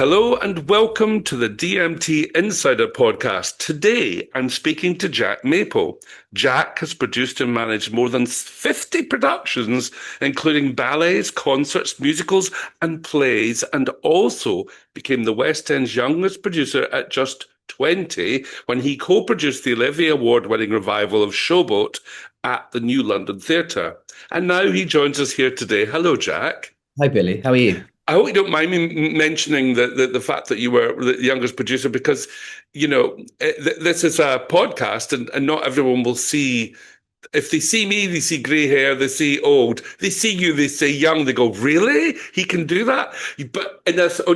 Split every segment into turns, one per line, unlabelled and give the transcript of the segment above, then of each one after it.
Hello and welcome to the DMT Insider podcast. Today I'm speaking to Jack Maple. Jack has produced and managed more than 50 productions, including ballets, concerts, musicals, and plays, and also became the West End's youngest producer at just 20 when he co-produced the Olivier Award-winning revival of Showboat at the New London Theatre. And now he joins us here today. Hello, Jack.
Hi, Billy. How are you?
I hope you don't mind me mentioning the fact that you were the youngest producer because, this is a podcast and not everyone will see. If they see me, they see grey hair, they see old. They see you, they say young. They go, really? He can do that? But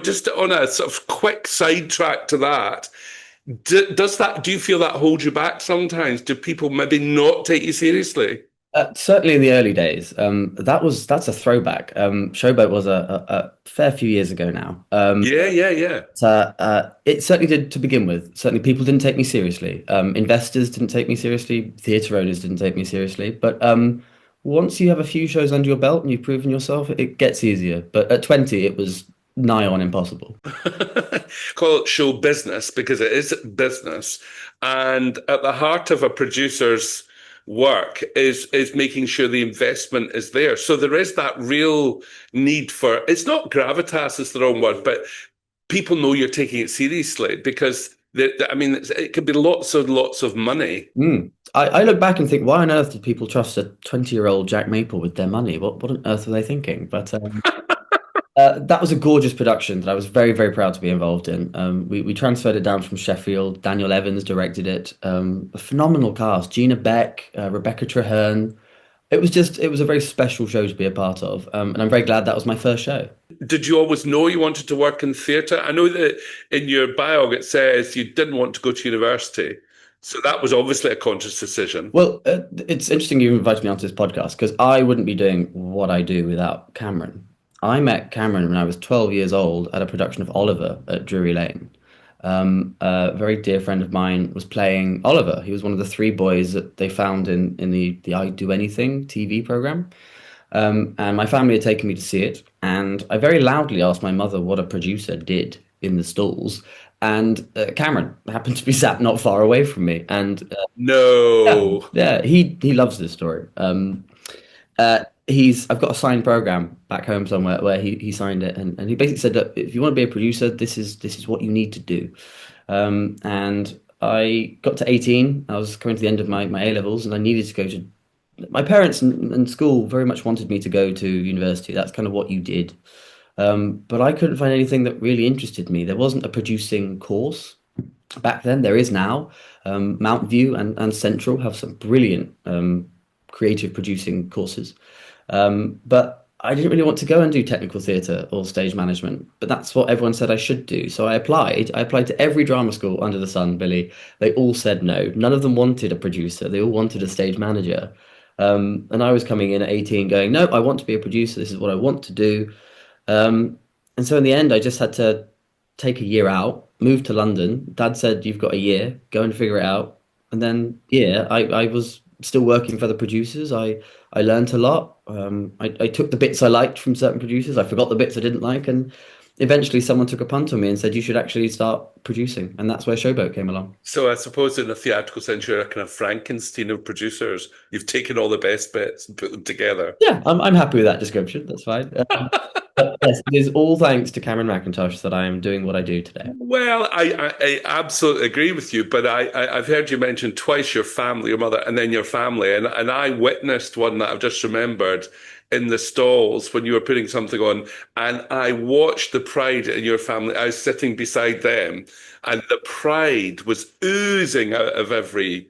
just on a sort of quick sidetrack to that, do you feel that holds you back sometimes? Do people maybe not take you seriously?
Certainly in the early days, that's a throwback. Showboat was a fair few years ago now.
Yeah, yeah, yeah.
It certainly did to begin with. Certainly, people didn't take me seriously. Investors didn't take me seriously. Theatre owners didn't take me seriously. But once you have a few shows under your belt and you've proven yourself, it gets easier. But at 20, it was nigh on impossible.
Call it show business because it is business. And at the heart of a producer's work is making sure the investment is there. So there is that real need for, it's not gravitas is the wrong word, but people know you're taking it seriously because it could be lots and lots of money.
I look back and think, why on earth did people trust a 20-year-old Jack Maple with their money? What on earth were they thinking? But that was a gorgeous production that I was very, very proud to be involved in. We transferred it down from Sheffield. Daniel Evans directed it. A phenomenal cast: Gina Beck, Rebecca Traherne. It was a very special show to be a part of, and I'm very glad that was my first show.
Did you always know you wanted to work in theatre? I know that in your bio it says you didn't want to go to university. So that was obviously a conscious decision.
Well, it's interesting you invited me onto this podcast because I wouldn't be doing what I do without Cameron. I met Cameron when I was 12 years old at a production of Oliver at Drury Lane. A very dear friend of mine was playing Oliver. He was one of the three boys that they found in the I Do Anything TV program. And my family had taken me to see it. And I very loudly asked my mother what a producer did in the stalls. And Cameron happened to be sat not far away from me. And yeah,
No.
yeah, he loves this story. I've got a signed program back home somewhere where he signed it, and he basically said that if you want to be a producer, this is what you need to do. And I got to 18. I was coming to the end of my A levels, and I needed to go to. My parents and school very much wanted me to go to university. That's kind of what you did. But I couldn't find anything that really interested me. There wasn't a producing course back then. There is now. Mount View and Central have some brilliant creative producing courses. But I didn't really want to go and do technical theatre or stage management, but that's what everyone said I should do. So I applied. I applied to every drama school under the sun, Billy. They all said no. None of them wanted a producer. They all wanted a stage manager. And I was coming in at 18 going, no, I want to be a producer. This is what I want to do. And so in the end, I just had to take a year out, move to London. Dad said, you've got a year, go and figure it out. And then, yeah, I was still working for the producers. I learned a lot. I took the bits I liked from certain producers. I forgot the bits I didn't like. And eventually someone took a punt on me and said, you should actually start producing. And that's where Showboat came along.
So I suppose in a theatrical sense, you're a kind of Frankenstein of producers. You've taken all the best bits and put them together.
Yeah, I'm happy with that description. That's fine. But yes, it is all thanks to Cameron Mackintosh that I am doing what I do today.
Well, I absolutely agree with you, but I've heard you mention twice your family, your mother, and then your family, and I witnessed one that I've just remembered in the stalls when you were putting something on, and I watched the pride in your family. I was sitting beside them, and the pride was oozing out of every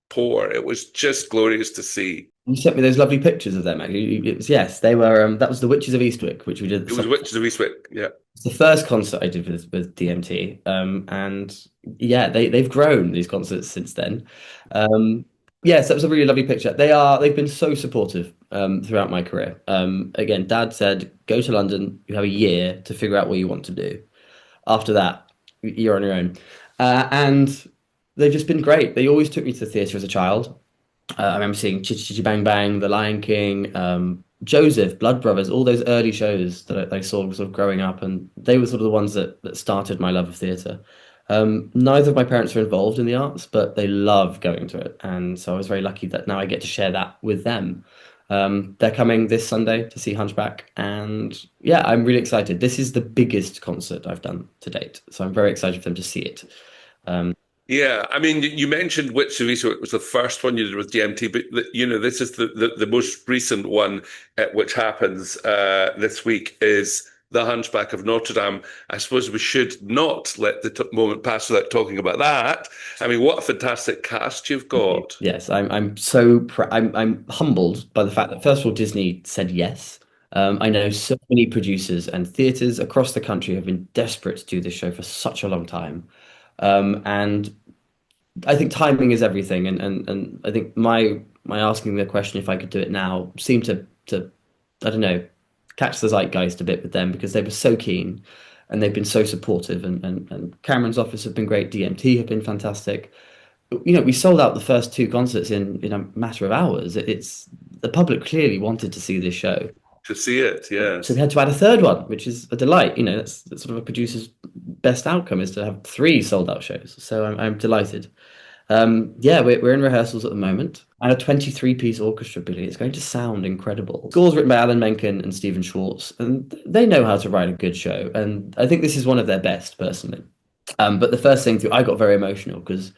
pore. It was just glorious to see.
You sent me those lovely pictures of them. Actually, it was, yes, they were. That was the Witches of Eastwick, which we did.
It was Witches of Eastwick, yeah.
It's the first concert I did with DMT, and yeah, they've grown these concerts since then. Yes, that was a really lovely picture. They've been so supportive throughout my career. Again, Dad said, "Go to London. You have a year to figure out what you want to do. After that, you're on your own." And they've just been great. They always took me to the theatre as a child. I remember seeing Chitty Chitty Bang Bang, The Lion King, Joseph, Blood Brothers, all those early shows that I saw sort of growing up, and they were sort of the ones that started my love of theatre. Neither of my parents are involved in the arts, but they love going to it, and so I was very lucky that now I get to share that with them. They're coming this Sunday to see Hunchback, and yeah, I'm really excited. This is the biggest concert I've done to date, so I'm very excited for them to see it. Um,
Yeah, I mean, you mentioned Wits of Eastwick was the first one you did with DMT, but this is the most recent one, which happens this week is the Hunchback of Notre Dame. I suppose we should not let the moment pass without talking about that. I mean, what a fantastic cast you've
Thank you.
got.
Yes, I'm so I'm humbled by the fact that first of all Disney said yes. I know so many producers and theaters across the country have been desperate to do this show for such a long time, and I think timing is everything. And I think my asking the question if I could do it now seemed to I don't know catch the zeitgeist a bit with them because they were so keen and they've been so supportive and Cameron's office have been great. DMT have been fantastic. We sold out the first two concerts in a matter of hours. It's the public clearly wanted to see this show,
To see it,
so we
yes.
had to add a third one, which is a delight. That's sort of a producer's best outcome is to have three sold out shows. So I'm delighted. Yeah, we're in rehearsals at the moment, and a 23-piece orchestra, Billy. It's going to sound incredible. Scores written by Alan Menken and Stephen Schwartz, and they know how to write a good show. And I think this is one of their best, personally. But the first thing through, I got very emotional because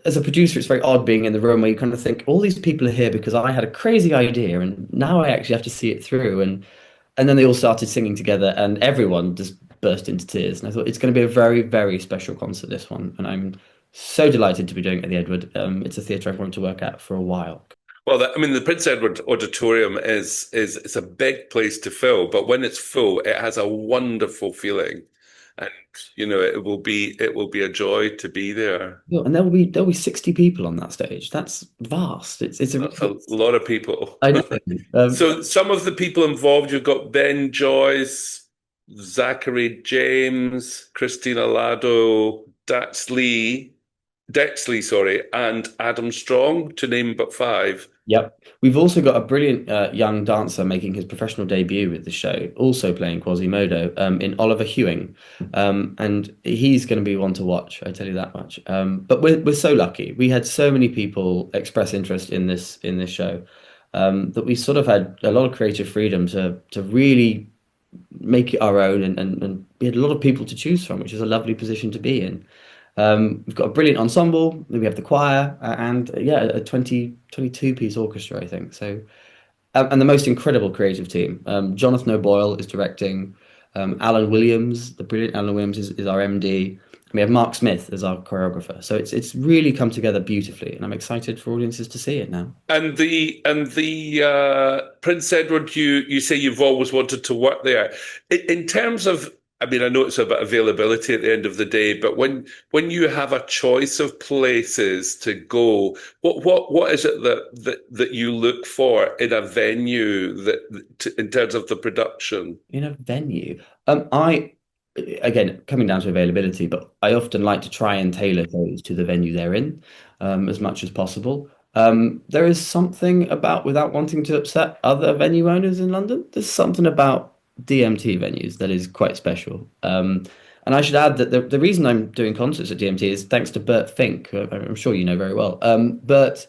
as a producer, it's very odd being in the room where you kind of think all these people are here because I had a crazy idea, and now I actually have to see it through. And then they all started singing together, and everyone just burst into tears. And I thought it's going to be a very, very special concert, this one, and I'm so delighted to be doing it at the Edward. It's a theatre I've wanted to work at for a while.
Well, I mean, the Prince Edward Auditorium is it's a big place to fill, but when it's full, it has a wonderful feeling, and it will be a joy to be there.
Yeah, and there'll be 60 people on that stage. That's vast. It's a
That's a lot of people.
I know.
So some of the people involved, you've got Ben Joyce, Zachary James, Christina Lado, Dexley, sorry, and Adam Strong, to name but five.
Yep. We've also got a brilliant young dancer making his professional debut with the show, also playing Quasimodo, in Oliver Hewing. And he's going to be one to watch, I tell you that much. But we're so lucky. We had so many people express interest in this show, that we sort of had a lot of creative freedom to really make it our own, and we had a lot of people to choose from, which is a lovely position to be in. We've got a brilliant ensemble. Then we have the choir, and yeah, a 22-piece orchestra, I think. So, and the most incredible creative team. Jonathan O'Boyle is directing. Alan Williams, the brilliant Alan Williams, is our MD. And we have Mark Smith as our choreographer. So it's really come together beautifully, and I'm excited for audiences to see it now.
And the Prince Edward, you say you've always wanted to work there. In terms of, I mean, I know it's about availability at the end of the day, but when you have a choice of places to go, what is it that you look for in a venue in terms of the production?
In a venue. I again coming down to availability, but I often like to try and tailor those to the venue they're in, as much as possible. There is something about, without wanting to upset other venue owners in London, there's something about DMT venues that is quite special. And I should add that the reason I'm doing concerts at DMT is thanks to Bert Fink, who I'm sure you know very well. Bert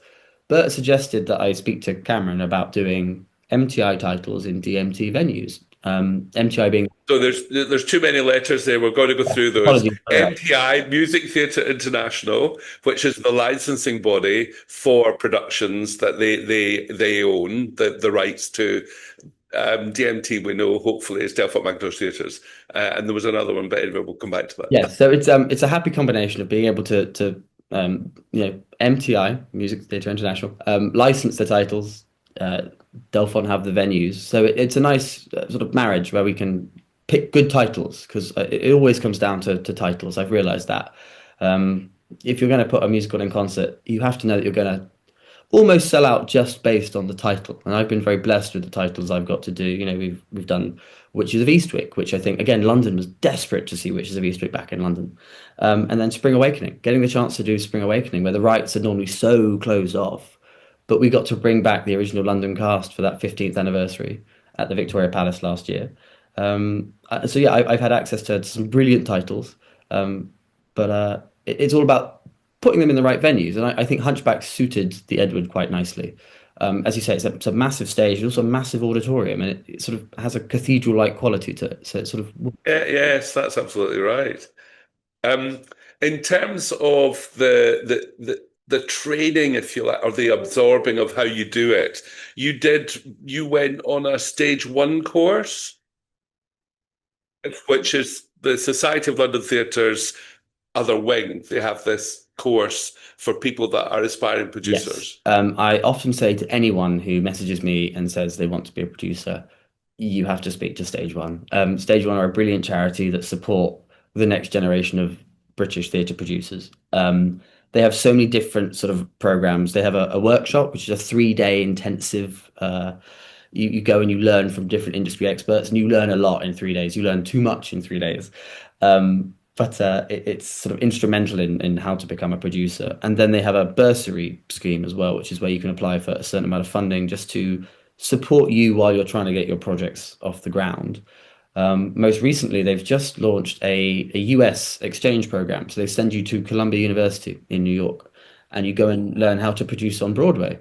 suggested that I speak to Cameron about doing MTI titles in DMT venues. MTI being
So there's too many letters there. We're going to go through those.
apologies.
MTI, Music Theatre International, which is the licensing body for productions that they own the rights to. DMT, we know, hopefully, is Delfont Mackintosh Theatres, and there was another one, but anyway, we'll come back to that.
Yeah, so it's a happy combination of being able to MTI Music Theatre International license the titles, Delfont have the venues, so it's a nice sort of marriage where we can pick good titles because it always comes down to titles. I've realised that if you're going to put a musical in concert, you have to know that you're going to almost sell out just based on the title. And I've been very blessed with the titles I've got to do. We've done Witches of Eastwick, which I think again London was desperate to see Witches of Eastwick back in London, and then Spring Awakening, getting the chance to do Spring Awakening, where the rights are normally so closed off. but we got to bring back the original London cast for that 15th anniversary at the Victoria Palace last year. So yeah, I've had access to some brilliant titles, um, but it's all about putting them in the right venues, and I think Hunchback suited the Edward quite nicely. As you say, it's a massive stage, and also a massive auditorium, and it sort of has a cathedral-like quality to it. So it's sort of
Yes, that's absolutely right. Um, in terms of the training, if you like, or the absorbing of how you do it, you went on a stage one course, which is the Society of London Theatre's other wing. They have this course for people that are aspiring
yes.
producers.
I often say to anyone who messages me and says they want to be a producer, you have to speak to Stage One. Stage One are a brilliant charity that support the next generation of British theatre producers. They have so many different sort of programs. They have a workshop, which is a 3 day intensive. You go and you learn from different industry experts, and you learn a lot in 3 days. You learn too much in 3 days. But it's sort of instrumental in how to become a producer. And then they have a bursary scheme as well, which is where you can apply for a certain amount of funding just to support you while you're trying to get your projects off the ground. Most recently, they've just launched a US exchange program. So they send you to Columbia University in New York, and you go and learn how to produce on Broadway,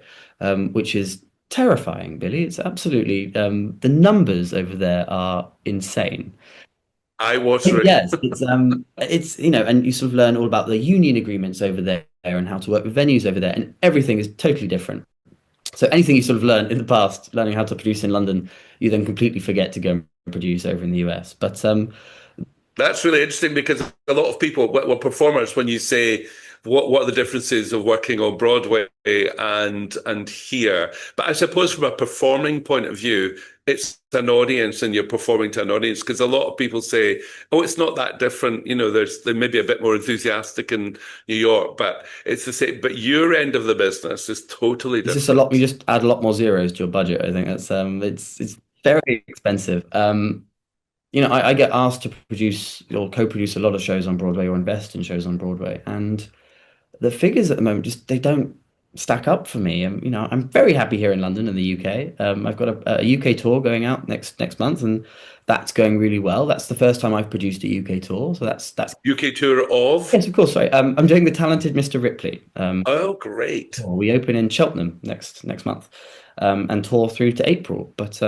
which is terrifying, Billy. It's absolutely, the numbers over there are insane.
Eye-watering.
Yes, it's and you sort of learn all about the union agreements over there and how to work with venues over there, and everything is totally different. So anything you sort of learned in the past, learning how to produce in London, you then completely forget to go and produce over in the US. But
That's really interesting because a lot of people, well, performers, when you say what are the differences of working on Broadway and here, but I suppose from a performing point of view, it's an audience and you're performing to an audience because a lot of people say, oh, it's not that different. You know, they may be a bit more enthusiastic in New York, but it's the same. But your end of the business is totally
it's just a lot. You
different.
just add a lot more zeros to your budget. I think that's it's very expensive. I get asked to produce or co-produce a lot of shows on Broadway or invest in shows on Broadway, and the figures at the moment just they don't stack up for me. I'm very happy here in London in the UK. I've got a UK tour going out next month, and that's going really well. That's the first time I've produced a UK tour, so that's
UK tour of,
yes, of course. Sorry, I'm doing the Talented Mr. Ripley.
oh, great.
We open in Cheltenham next month, and tour through to April. But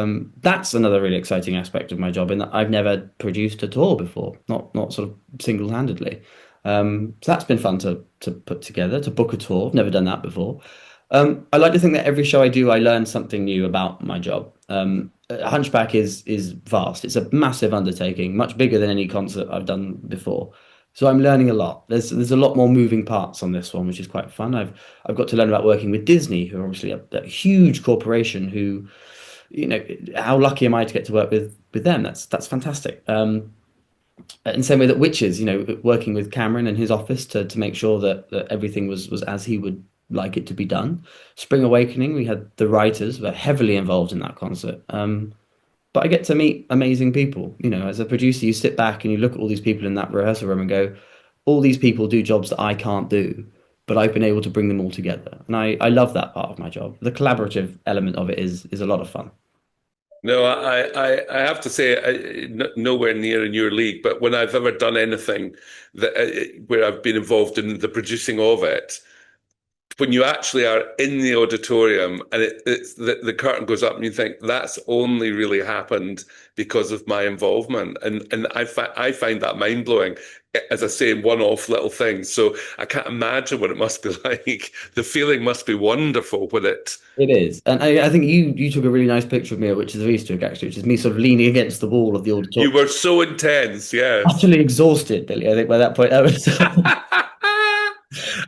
that's another really exciting aspect of my job in that I've never produced a tour before, not sort of single-handedly. So that's been fun to put together, to book a tour. I've never done that before. I like to think that every show I do, I learn something new about my job. Hunchback is vast. It's a massive undertaking, much bigger than any concert I've done before. So I'm learning a lot. There's a lot more moving parts on this one, which is quite fun. I've got to learn about working with Disney, who are obviously a huge corporation. Who, how lucky am I to get to work with them? That's fantastic. In the same way that Witches, working with Cameron and his office to make sure that everything was as he would like it to be done. Spring Awakening, we had the writers were heavily involved in that concert. But I get to meet amazing people. As a producer, you sit back and you look at all these people in that rehearsal room and go, all these people do jobs that I can't do, but I've been able to bring them all together. And I love that part of my job. The collaborative element of it is a lot of fun.
No, I have to say, nowhere near in your league. But when I've ever done anything that where I've been involved in the producing of it, when you actually are in the auditorium and it's the curtain goes up and you think that's only really happened because of my involvement, and I find that mind blowing. As I say, one-off little things. So I can't imagine what it must be like. The feeling must be wonderful when it.
It is. And I think you took a really nice picture of me at Witches of Eastwick, actually, which is me sort of leaning against the wall of the
You
auditorium,
were so intense, yes.
utterly exhausted, Billy. I think by that point, I was.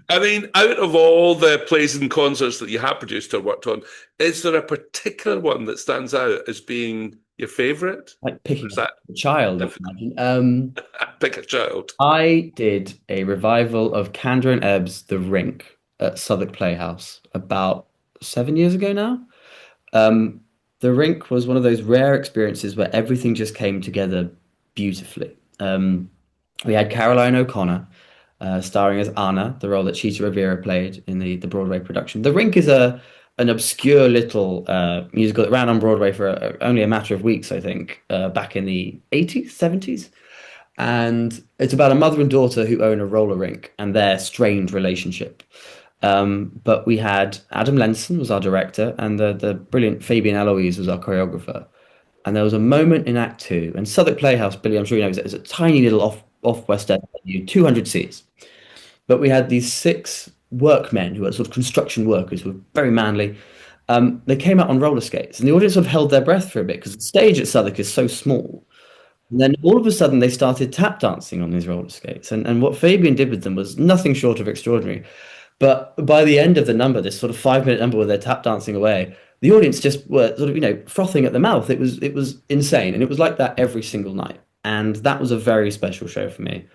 I mean, out of all the plays and concerts that you have produced or worked on, is there a particular one that stands out as being your favorite?
Like
Or
picking
is
up
that
a child, I
difficult?
imagine.
Pick a child.
I did a revival of Kander and Ebb's The Rink at Southwark Playhouse about 7 years ago now. Um, the Rink was one of those rare experiences where everything just came together beautifully. We had Caroline O'Connor starring as Anna, the role that Chita Rivera played in the Broadway production. The Rink is a an obscure little musical that ran on Broadway for only a matter of weeks, I think, back in the 80s, 70s. And it's about a mother and daughter who own a roller rink and their strained relationship. But we had Adam Lenson was our director, and the brilliant Fabian Eloise was our choreographer. And there was a moment in Act Two, and Southwark Playhouse, Billy, I'm sure you know, is a tiny little off West End venue, 200 seats. But we had these six workmen who were sort of construction workers who were very manly. They came out on roller skates, and the audience sort of held their breath for a bit because the stage at Southwark is so small. And then all of a sudden, they started tap dancing on these roller skates. And what Fabian did with them was nothing short of extraordinary. But by the end of the number, this sort of 5 minute number where they're tap dancing away, the audience just were sort of, frothing at the mouth. It was insane. And it was like that every single night. And that was a very special show for me.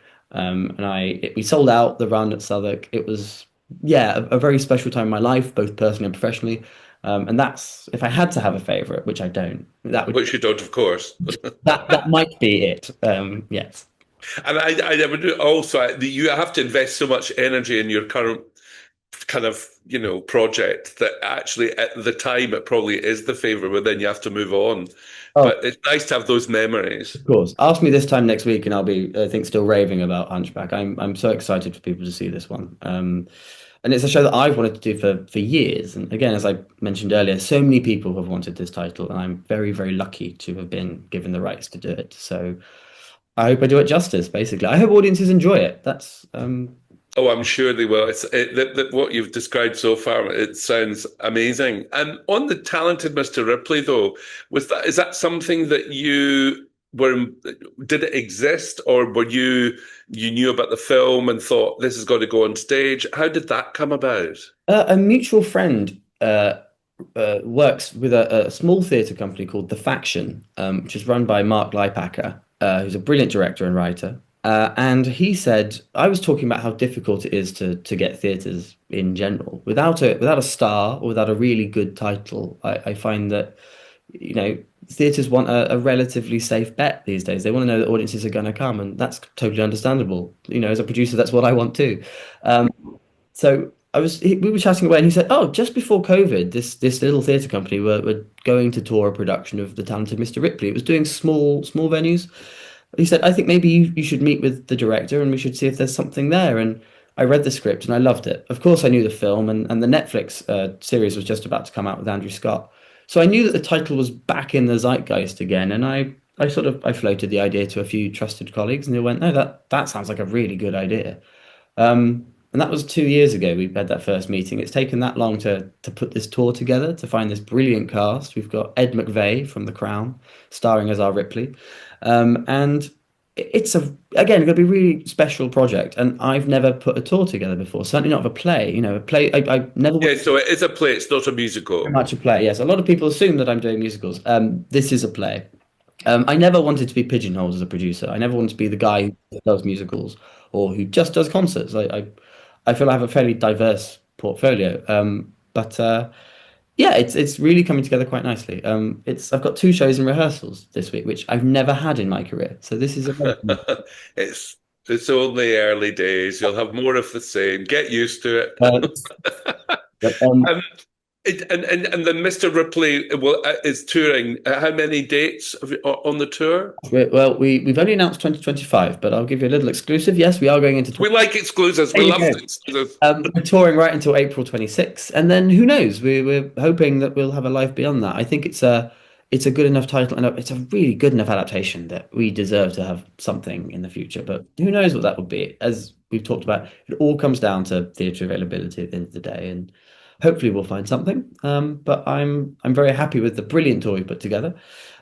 We sold out the run at Southwark. It was, yeah, a very special time in my life, both personally and professionally. And that's, if I had to have a favorite, which I don't, that would
Which you don't, of course.
that might be it. Yes.
And I would also, you have to invest so much energy in your current kind of, project that actually at the time it probably is the favorite, but then you have to move on.
Oh,
But it's nice to have those memories.
of course. Ask me this time next week, and I'll be, I think, still raving about Hunchback. I'm so excited for people to see this one. And it's a show that I've wanted to do for years. And again, as I mentioned earlier, so many people have wanted this title, and I'm very, very lucky to have been given the rights to do it. So I hope I do it justice, basically. I hope audiences enjoy it. That's
Oh, I'm sure they will. What you've described so far, it sounds amazing. And on the talented Mr. Ripley, though, is that something that you were? Did it exist, or were you knew about the film and thought this has got to go on stage? How did that come about?
a mutual friend works with a small theatre company called The Faction, which is run by Mark Leipacker, who's a brilliant director and writer. And he said, I was talking about how difficult it is to get theatres in general. Without a star or without a really good title, I find that, theatres want a relatively safe bet these days. They want to know that audiences are going to come, and that's totally understandable. As a producer, that's what I want too. Um, so we were chatting away, and he said, "Oh, just before COVID, this little theatre company were going to tour a production of The Talented Mr. Ripley. It was doing small venues." He said, "I think maybe you should meet with the director, and we should see if there's something there." And I read the script, and I loved it. Of course, I knew the film, and the Netflix series was just about to come out with Andrew Scott, so I knew that the title was back in the zeitgeist again. And I floated the idea to a few trusted colleagues, and they went, "No, that sounds like a really good idea." And that was 2 years ago. We had that first meeting. It's taken that long to put this tour together, to find this brilliant cast. We've got Ed McVeigh from The Crown starring as our Ripley. And it's again going to be a really special project. And I've never put a tour together before, certainly not of a play. A play, I never
Yeah, so it is a play. It's not a musical.
much a play. Yes, a lot of people assume that I'm doing musicals. This is a play. I never wanted to be pigeonholed as a producer. I never wanted to be the guy who does musicals or who just does concerts. I feel I have a fairly diverse portfolio. But yeah, it's really coming together quite nicely. I've got two shows in rehearsals this week, which I've never had in my career. So this is amazing.
It's it's only early days. You'll have more of the same. Get used to
Uh,
it.
but,
Um, and then Mr. Ripley is touring. How many dates on the tour?
we've only announced 2025, but I'll give you a little exclusive. Yes, we are going into
We like exclusives.
There
We
you
love
go.
exclusives.
We're touring right until April 26th, and then who knows? We're hoping that we'll have a life beyond that. I think it's a good enough title, and it's a really good enough adaptation that we deserve to have something in the future. But who knows what that would be? As we've talked about, it all comes down to theatre availability at the end of the day, and hopefully we'll find something. But I'm very happy with the brilliant tour we put together.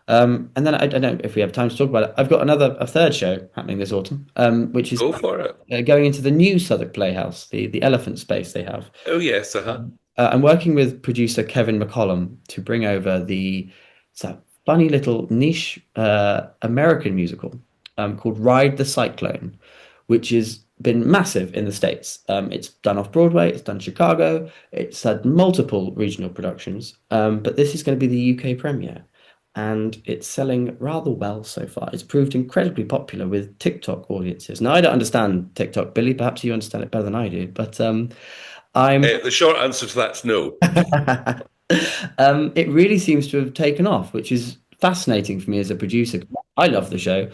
And then I don't know if we have time to talk about it. I've got a third show happening this autumn, which is
Go for it.
going into the new Southwark Playhouse, the Elephant Space they have.
Oh yes, uh-huh.
I'm working with producer Kevin McCollum to bring over it's a funny little niche American musical called Ride the Cyclone, which has been massive in the States. It's done off Broadway, it's done Chicago, it's had multiple regional productions, but this is going to be the UK premiere. And it's selling rather well so far. It's proved incredibly popular with TikTok audiences. Now, I don't understand TikTok, Billy. Perhaps you understand it better than I do. But I'm
The short answer to that's no.
It really seems to have taken off, which is fascinating for me as a producer. I love the show.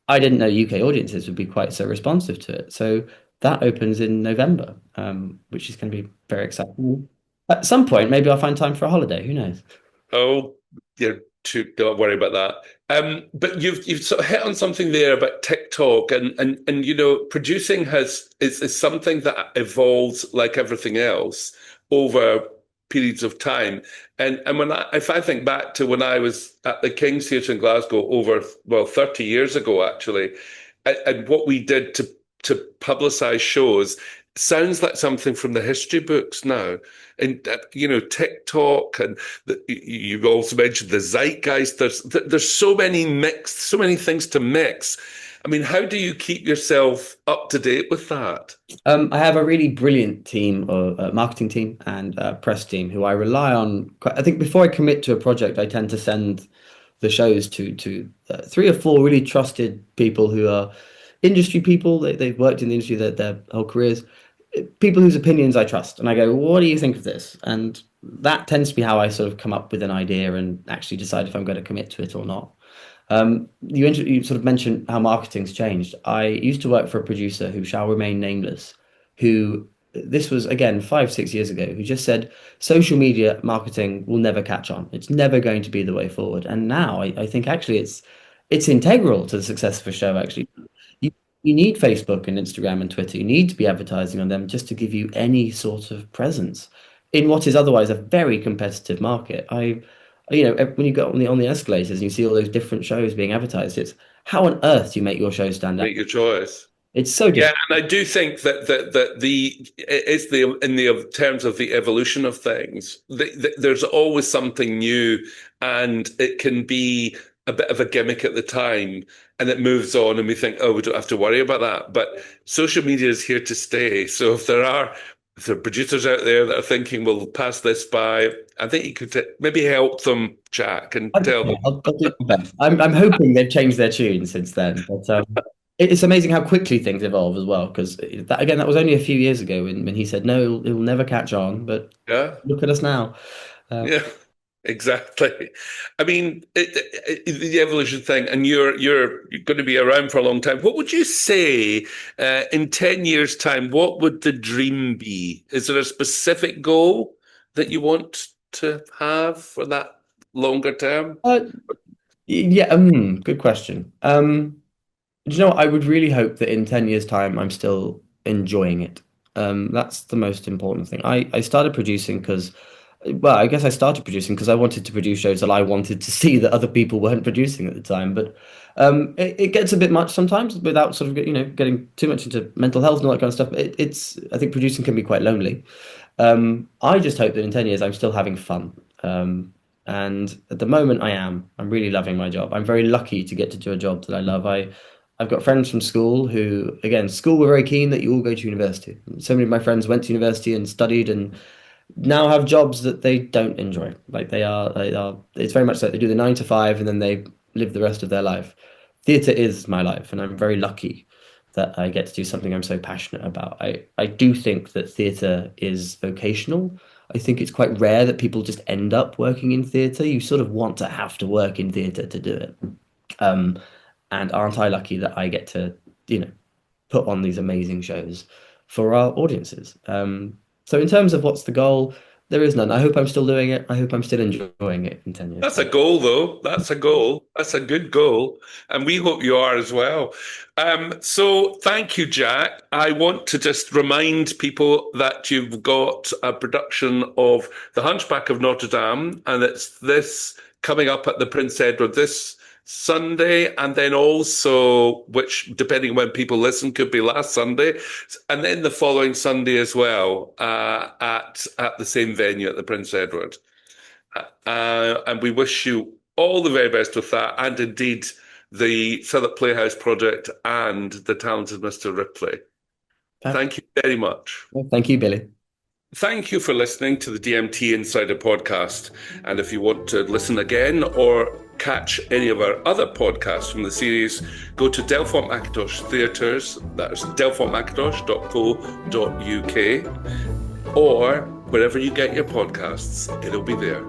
I didn't know UK audiences would be quite so responsive to it. So that opens in November, which is going to be very exciting. At some point, maybe I'll find time for a holiday. Who knows?
Oh, you're too, don't worry about that. But you've sort of hit on something there about TikTok and producing is something that evolves like everything else over periods of time. And if I think back to when I was at the King's Theatre in Glasgow over 30 years ago actually, and what we did to publicize shows sounds like something from the history books now. And TikTok, and you also mentioned the zeitgeist. There's so many things to mix. I mean, how do you keep yourself up to date with that?
I have a really brilliant team, or marketing team and press team, who I rely on. I think before I commit to a project, I tend to send the shows to three or four really trusted people who are industry people. They've worked in the industry their whole careers, people whose opinions I trust. And I go, what do you think of this? And that tends to be how I sort of come up with an idea and actually decide if I'm going to commit to it or not. You sort of mentioned how marketing's changed. I used to work for a producer who shall remain nameless, who this was again 5, 6 years ago, who just said social media marketing will never catch on. It's never going to be the way forward. And now I think actually it's integral to the success of a show. Actually, you you need Facebook and Instagram and Twitter. You need to be advertising on them just to give you any sort of presence in what is otherwise a very competitive market. When you go on the escalators and you see all those different shows being advertised, it's how on earth do you make your show stand out?
Make your choice.
It's so
Yeah,
difficult.
and I do think that it's the in the terms of the evolution of things, there's always something new, and it can be a bit of a gimmick at the time, and it moves on, and we think, oh, we don't have to worry about that. But social media is here to stay. So if there are producers out there that are thinking, we'll pass this by, I think you could maybe help them, Jack, and tell them.
I'll do my best. I'm hoping they've changed their tune since then. But it's amazing how quickly things evolve as well. Because that was only a few years ago when he said, no, it will never catch on. But
Yeah.
look at us now.
Yeah, exactly. I mean, the evolution thing, and you're going to be around for a long time. What would you say in 10 years' time? What would the dream be? Is there a specific goal that you want to have for that longer term?
Yeah, good question. Do you know what? I would really hope that in 10 years' time, I'm still enjoying it. That's the most important thing. I started producing because, well, I guess I started producing because I wanted to produce shows that I wanted to see that other people weren't producing at the time. But it gets a bit much sometimes without sort of, getting too much into mental health and all that kind of stuff. I think producing can be quite lonely. I just hope that in 10 years, I'm still having fun. And at the moment, I am. I'm really loving my job. I'm very lucky to get to do a job that I love. I've got friends from school who, again, school were very keen that you all go to university. So many of my friends went to university and studied and now have jobs that they don't enjoy. Like it's very much like they do the 9 to 5 and then they live the rest of their life. Theatre is my life, and I'm very lucky that I get to do something I'm so passionate about. I do think that theatre is vocational. I think it's quite rare that people just end up working in theatre. You sort of want to have to work in theatre to do it. Um, and aren't I lucky that I get to, put on these amazing shows for our audiences? So in terms of what's the goal, there is none. I hope I'm still doing it. I hope I'm still enjoying it in 10 years'
That's a
time.
goal, though. That's a goal. That's a good goal. And we hope you are as well. So thank you, Jack. I want to just remind people that you've got a production of The Hunchback of Notre Dame, and it's this coming up at the Prince Edward this Sunday, and then also, which depending on when people listen, could be last Sunday, and then the following Sunday as well, at the same venue at the Prince Edward. And we wish you all the very best with that, and indeed the Philip Playhouse project and the talented Mr. Ripley. Thank you very much.
Well, thank you, Billy.
Thank you for listening to the DMT Insider podcast. And if you want to listen again or catch any of our other podcasts from the series, go to Delfont Mackintosh Theatres, that's delfontmackintosh.co.uk, or Wherever you get your podcasts, it'll be there.